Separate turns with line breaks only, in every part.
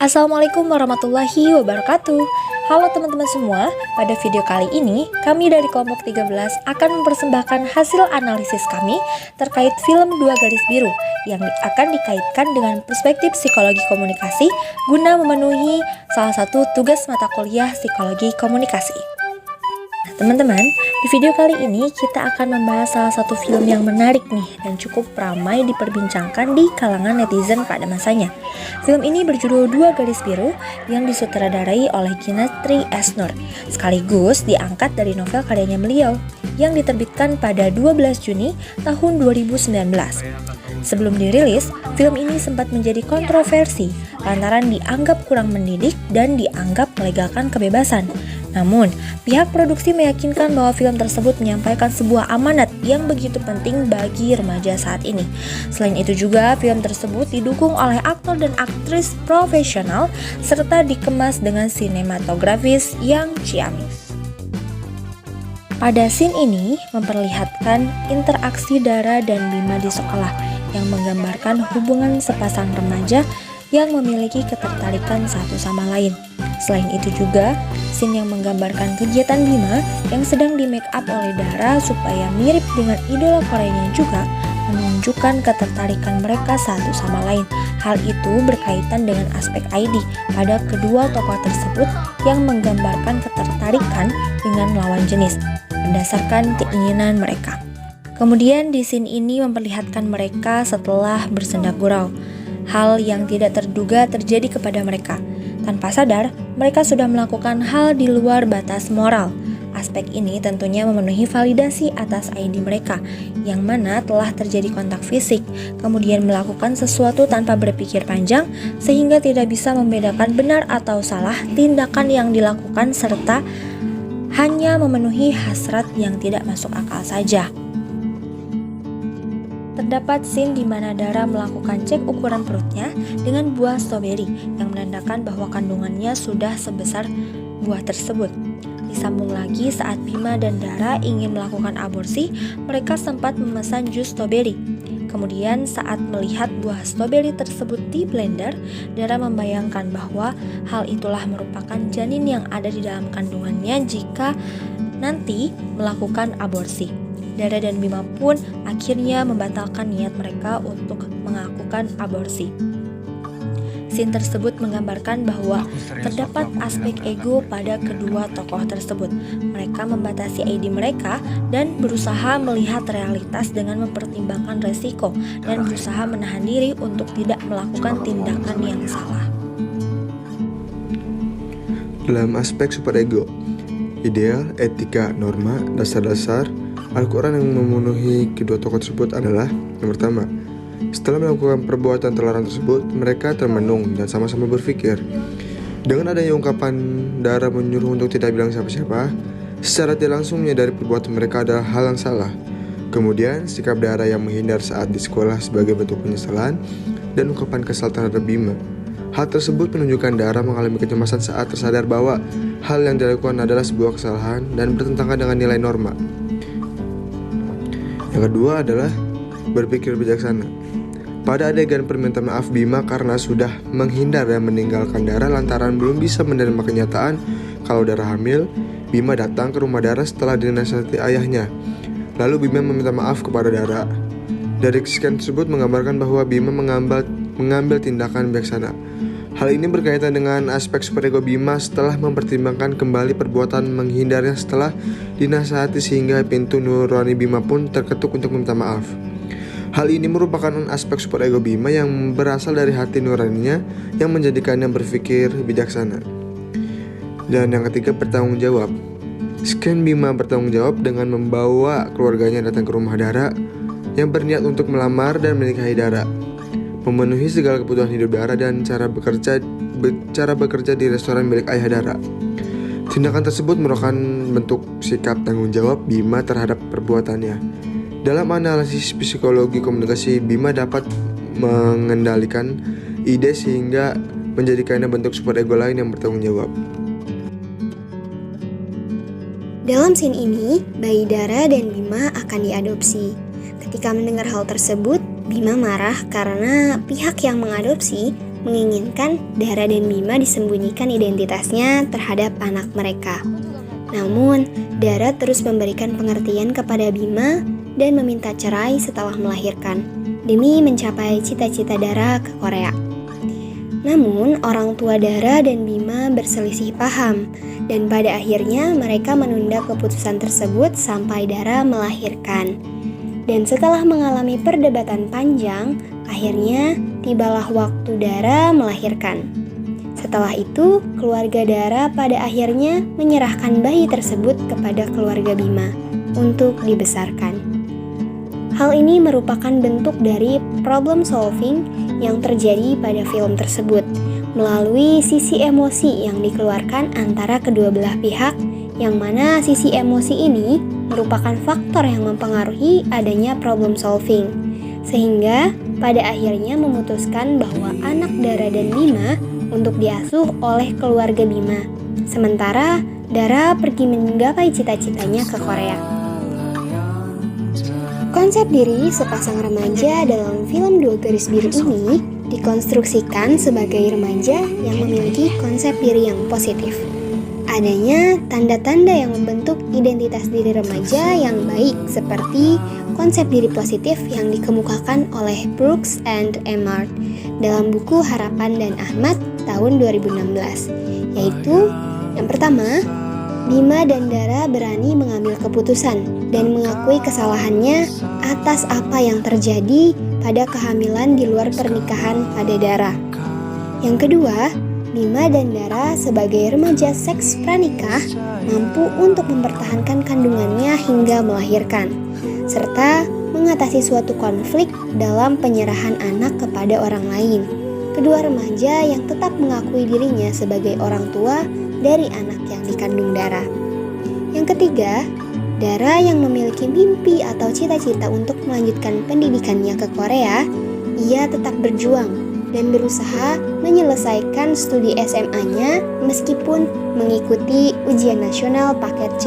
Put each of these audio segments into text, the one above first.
Assalamualaikum warahmatullahi wabarakatuh. Halo teman-teman semua, pada video kali ini kami dari kelompok 13 akan mempersembahkan hasil analisis kami terkait film Dua Garis Biru yang akan dikaitkan dengan perspektif psikologi komunikasi guna memenuhi salah satu tugas mata kuliah psikologi komunikasi. Teman-teman, di video kali ini kita akan membahas salah satu film yang menarik nih dan cukup ramai diperbincangkan di kalangan netizen pada masanya. Film ini berjudul Dua Garis Biru yang disutradarai oleh Ginatri S. Nur, sekaligus diangkat dari novel karyanya beliau yang diterbitkan pada 12 Juni tahun 2019. Sebelum dirilis, film ini sempat menjadi kontroversi lantaran dianggap kurang mendidik dan dianggap melegalkan kebebasan. Namun, pihak produksi meyakinkan bahwa film tersebut menyampaikan sebuah amanat yang begitu penting bagi remaja saat ini. Selain itu juga, film tersebut didukung oleh aktor dan aktris profesional serta dikemas dengan sinematografis yang ciamik. Pada scene ini memperlihatkan interaksi Dara dan Bima di sekolah yang menggambarkan hubungan sepasang remaja yang memiliki ketertarikan satu sama lain. Selain itu juga, scene yang menggambarkan kegiatan Bima yang sedang di make up oleh Dara supaya mirip dengan idola Koreanya juga menunjukkan ketertarikan mereka satu sama lain. Hal itu berkaitan dengan aspek ID pada kedua tokoh tersebut yang menggambarkan ketertarikan dengan lawan jenis berdasarkan keinginan mereka. Kemudian di scene ini memperlihatkan mereka setelah bersenda gurau. Hal yang tidak terduga terjadi kepada mereka. Tanpa sadar, mereka sudah melakukan hal di luar batas moral. Aspek ini tentunya memenuhi validasi atas ID mereka, yang mana telah terjadi kontak fisik, kemudian melakukan sesuatu tanpa berpikir panjang, sehingga tidak bisa membedakan benar atau salah tindakan yang dilakukan serta hanya memenuhi hasrat yang tidak masuk akal saja. Terdapat scene di mana Dara melakukan cek ukuran perutnya dengan buah stroberi yang menandakan bahwa kandungannya sudah sebesar buah tersebut. Disambung lagi saat Bima dan Dara ingin melakukan aborsi, mereka sempat memesan jus stroberi. Kemudian saat melihat buah stroberi tersebut di blender, Dara membayangkan bahwa hal itulah merupakan janin yang ada di dalam kandungannya jika nanti melakukan aborsi. Dara dan Bima pun akhirnya membatalkan niat mereka untuk melakukan aborsi. Scene tersebut menggambarkan bahwa terdapat aspek ego pada kedua tokoh tersebut. Mereka membatasi ID mereka dan berusaha melihat realitas dengan mempertimbangkan resiko dan berusaha menahan diri untuk tidak melakukan tindakan yang salah.
Dalam aspek superego, ideal, etika, norma, dasar-dasar Al-Quran yang memenuhi kedua tokoh tersebut adalah yang pertama, setelah melakukan perbuatan terlarang tersebut, mereka termenung dan sama-sama berpikir. Dengan adanya ungkapan Dara menyuruh untuk tidak bilang siapa-siapa, secara tidak langsung menyadari perbuatan mereka adalah hal yang salah. Kemudian, sikap Dara yang menghindar saat di sekolah sebagai bentuk penyesalan dan ungkapan kesal terhadap Bima. Hal tersebut menunjukkan Dara mengalami kecemasan saat tersadar bahwa hal yang dilakukan adalah sebuah kesalahan dan bertentangan dengan nilai norma. Yang kedua adalah berpikir bijaksana. Pada adegan permintaan maaf Bima karena sudah menghindar dan meninggalkan Dara lantaran belum bisa menerima kenyataan kalau Dara hamil, Bima datang ke rumah Dara setelah dinasihati ayahnya. Lalu Bima meminta maaf kepada Dara. Dari sekian tersebut menggambarkan bahwa Bima mengambil tindakan bijaksana. Hal ini berkaitan dengan aspek superego Bima setelah mempertimbangkan kembali perbuatan menghindarnya setelah dinasihati sehingga pintu nurani Bima pun terketuk untuk meminta maaf. Hal ini merupakan aspek superego Bima yang berasal dari hati nuraninya yang menjadikannya berpikir bijaksana. Dan yang ketiga, bertanggung jawab. Sekian Bima bertanggung jawab dengan membawa keluarganya datang ke rumah Dara yang berniat untuk melamar dan menikahi Dara, memenuhi segala kebutuhan hidup Dara dan cara bekerja di restoran milik ayah Dara. Tindakan tersebut merupakan bentuk sikap tanggung jawab Bima terhadap perbuatannya. Dalam analisis psikologi komunikasi, Bima dapat mengendalikan ide sehingga menjadikannya bentuk superego lain yang bertanggung jawab.
Dalam scene ini, bayi Dara dan Bima akan diadopsi. Ketika mendengar hal tersebut, Bima marah karena pihak yang mengadopsi menginginkan Dara dan Bima disembunyikan identitasnya terhadap anak mereka. Namun, Dara terus memberikan pengertian kepada Bima dan meminta cerai setelah melahirkan, demi mencapai cita-cita Dara ke Korea. Namun, orang tua Dara dan Bima berselisih paham, dan pada akhirnya mereka menunda keputusan tersebut sampai Dara melahirkan. Dan setelah mengalami perdebatan panjang, akhirnya tibalah waktu Dara melahirkan. Setelah itu, keluarga Dara pada akhirnya menyerahkan bayi tersebut kepada keluarga Bima untuk dibesarkan. Hal ini merupakan bentuk dari problem solving yang terjadi pada film tersebut melalui sisi emosi yang dikeluarkan antara kedua belah pihak, yang mana sisi emosi ini merupakan faktor yang mempengaruhi adanya problem solving, sehingga pada akhirnya memutuskan bahwa anak Dara dan Bima untuk diasuh oleh keluarga Bima, sementara Dara pergi menggapai cita-citanya ke Korea. Konsep diri sepasang remaja dalam film Dua Garis Biru ini dikonstruksikan sebagai remaja yang memiliki konsep diri yang positif. Adanya tanda-tanda yang membentuk identitas diri remaja yang baik seperti konsep diri positif yang dikemukakan oleh Brooks and Emart dalam buku Harapan dan Ahmad tahun 2016, yaitu yang pertama, Bima dan Dara berani mengambil keputusan dan mengakui kesalahannya atas apa yang terjadi pada kehamilan di luar pernikahan pada Dara. Yang kedua, Bima dan Dara sebagai remaja seks pranikah mampu untuk mempertahankan kandungannya hingga melahirkan, serta mengatasi suatu konflik dalam penyerahan anak kepada orang lain. Kedua remaja yang tetap mengakui dirinya sebagai orang tua dari anak yang dikandung Dara. Yang ketiga, Dara yang memiliki mimpi atau cita-cita untuk melanjutkan pendidikannya ke Korea, ia tetap berjuang dan berusaha menyelesaikan studi SMA-nya meskipun mengikuti ujian nasional paket C.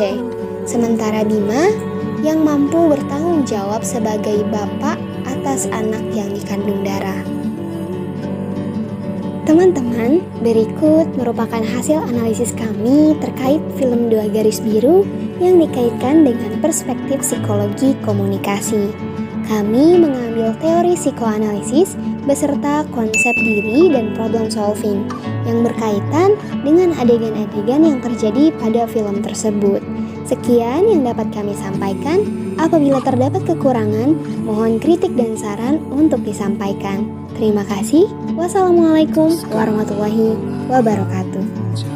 Sementara Bima yang mampu bertanggung jawab sebagai bapak atas anak yang dikandung Dara. Teman-teman, berikut merupakan hasil analisis kami terkait film Dua Garis Biru yang dikaitkan dengan perspektif psikologi komunikasi. Kami mengambil teori psikoanalisis beserta konsep diri dan problem solving yang berkaitan dengan adegan-adegan yang terjadi pada film tersebut. Sekian yang dapat kami sampaikan. Apabila terdapat kekurangan, mohon kritik dan saran untuk disampaikan. Terima kasih. Wassalamualaikum warahmatullahi wabarakatuh.